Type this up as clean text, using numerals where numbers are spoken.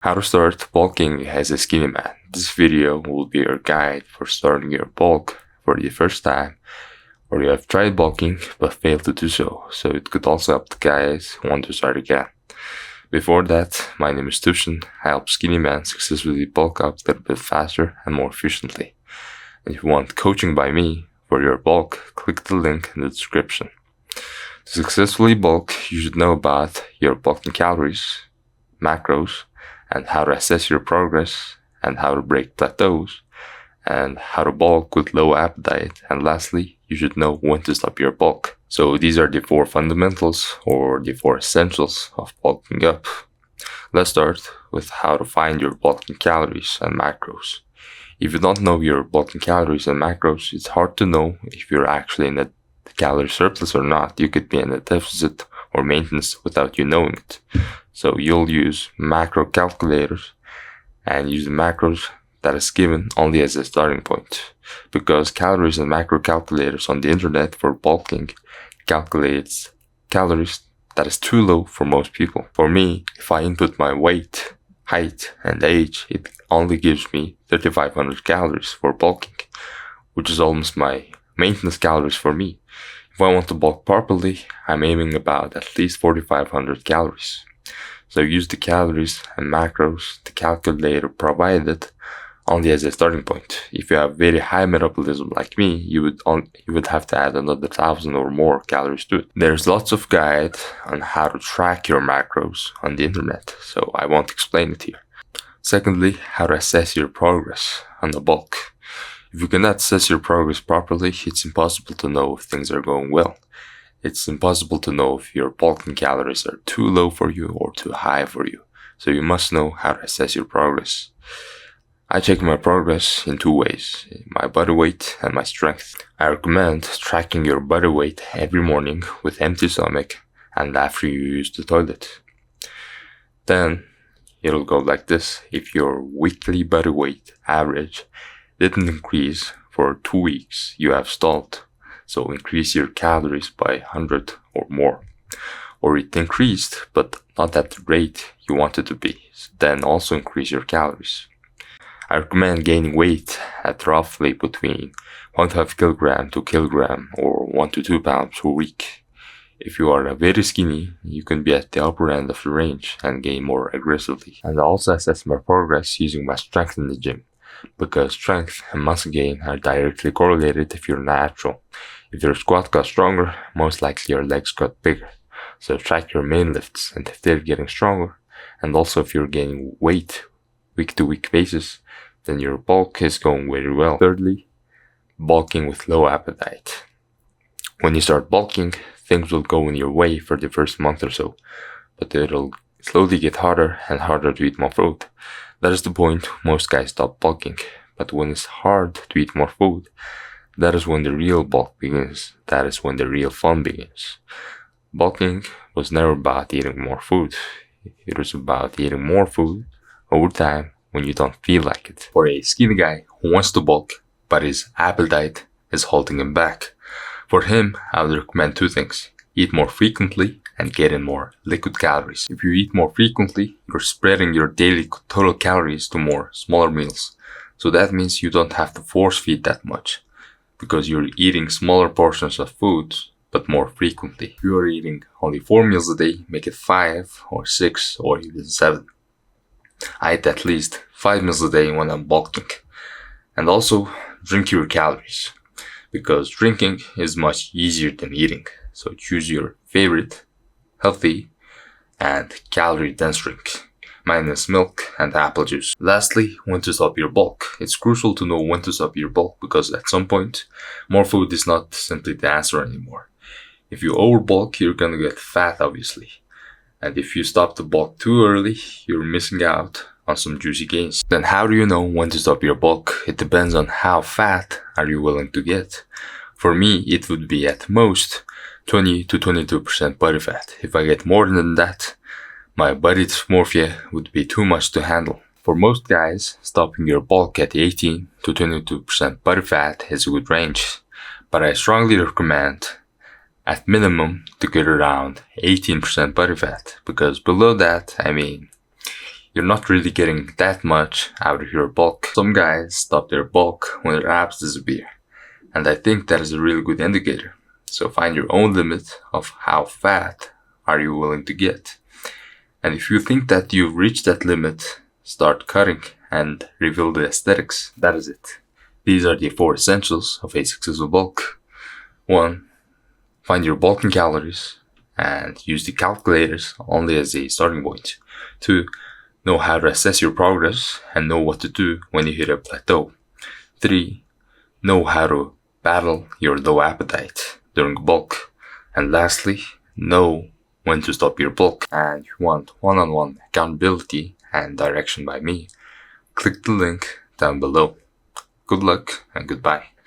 How to start bulking as a skinny man. This video will be your guide for starting your bulk for the first time, or you have tried bulking but failed to do so it could also help the guys who want to start again. Before that, my name is Tushin. I help skinny men successfully bulk up a little bit faster and more efficiently. And if you want coaching by me for your bulk, click the link in the description. To successfully bulk, you should know about your bulking calories, macros, and how to assess your progress, and how to break plateaus, and how to bulk with low appetite, and lastly, you should know when to stop your bulk. So these are the 4 fundamentals, or the 4 essentials of bulking up. Let's start with how to find your bulking calories and macros. If you don't know your bulking calories and macros, it's hard to know if you're actually in a calorie surplus or not. You could be in a deficit or maintenance without you knowing it. So you'll use macro calculators and use the macros that is given only as a starting point, because calories and macro calculators on the internet for bulking calculates calories that is too low for most people. For me, if I input my weight, height, and age, it only gives me 3,500 calories for bulking, which is almost my maintenance calories for me. If I want to bulk properly, I'm aiming about at least 4,500 calories. So use the calories and macros the calculator provided only as a starting point. If you have very high metabolism like me, you would have to add another 1,000 or more calories to it. There's lots of guide on how to track your macros on the internet, so I won't explain it here. Secondly, how to assess your progress on the bulk. If you cannot assess your progress properly, it's impossible to know if things are going well. It's impossible to know if your bulking calories are too low for you or too high for you. So you must know how to assess your progress. I check my progress in 2 ways, my body weight and my strength. I recommend tracking your body weight every morning with empty stomach and after you use the toilet. Then it'll go like this. If your weekly body weight average didn't increase for 2 weeks, you have stalled. So increase your calories by 100 or more. Or it increased, but not at the rate you want it to be. Then also increase your calories. I recommend gaining weight at roughly between 1.5 kg to kg or 1 to 2 pounds per week. If you are very skinny, you can be at the upper end of the range and gain more aggressively. And I also assess my progress using my strength in the gym, because strength and muscle gain are directly correlated if you're natural. If your squat got stronger, most likely your legs got bigger. So track your main lifts and if they're getting stronger, and also if you're gaining weight week to week basis, then your bulk is going very well. Thirdly, bulking with low appetite. When you start bulking, things will go in your way for the first month or so, but it'll slowly get harder and harder to eat more food. That is the point most guys stop bulking. But when it's hard to eat more food, that is when the real bulk begins. That is when the real fun begins. Bulking was never about eating more food. It was about eating more food over time when you don't feel like it. For a skinny guy who wants to bulk, but his appetite is holding him back, for him, I would recommend 2 things. Eat more frequently and get in more liquid calories. If you eat more frequently, you're spreading your daily total calories to more smaller meals. So that means you don't have to force feed that much, because you're eating smaller portions of food, but more frequently. If you are eating only 4 meals a day, make it 5 or 6 or even 7. I eat at least 5 meals a day when I'm bulking. And also, drink your calories, because drinking is much easier than eating. So choose your favorite, healthy, and calorie-dense drink. Mine is milk and apple juice. Lastly, when to stop your bulk. It's crucial to know when to stop your bulk, because at some point, more food is not simply the answer anymore. If you overbulk, you're gonna get fat, obviously. And if you stop the bulk too early, you're missing out on some juicy gains. Then how do you know when to stop your bulk? It depends on how fat are you willing to get. For me, it would be at most 20 to 22% body fat. If I get more than that, my body dysmorphia would be too much to handle. For most guys, stopping your bulk at 18 to 22% body fat is a good range, but I strongly recommend at minimum to get around 18% body fat, because below that, you're not really getting that much out of your bulk. Some guys stop their bulk when their abs disappear, and I think that is a really good indicator. So find your own limit of how fat are you willing to get. And if you think that you've reached that limit, start cutting and reveal the aesthetics. That is it. These are the 4 essentials of a successful bulk. 1. Find your bulking calories and use the calculators only as a starting point. 2. Know how to assess your progress and know what to do when you hit a plateau. 3. Know how to battle your low appetite during bulk. And lastly, know when to stop your bulk. And if you want one-on-one accountability and direction by me, click the link down below. Good luck and goodbye.